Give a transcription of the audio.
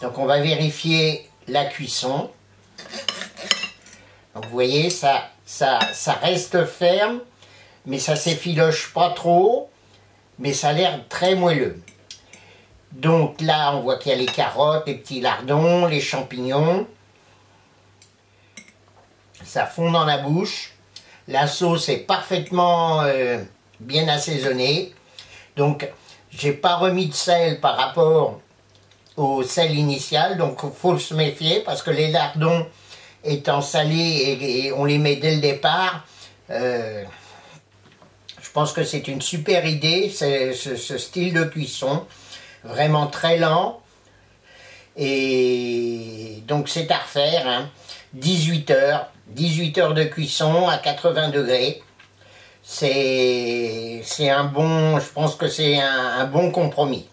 Donc on va vérifier la cuisson. Donc vous voyez, ça reste ferme, mais ça s'effiloche pas trop, mais ça a l'air très moelleux. Donc là, on voit qu'il y a les carottes, les petits lardons, les champignons. Ça fond dans la bouche. La sauce est parfaitement bien assaisonnée. Donc, j'ai pas remis de sel par rapport au sel initial. Donc, il faut se méfier parce que les lardons étant salés et on les met dès le départ, je pense que c'est une super idée, ce style de cuisson. Vraiment très lent. Et donc, c'est à refaire. Hein. 18 heures de cuisson à 80 degrés. C'est un bon, je pense que c'est un bon compromis.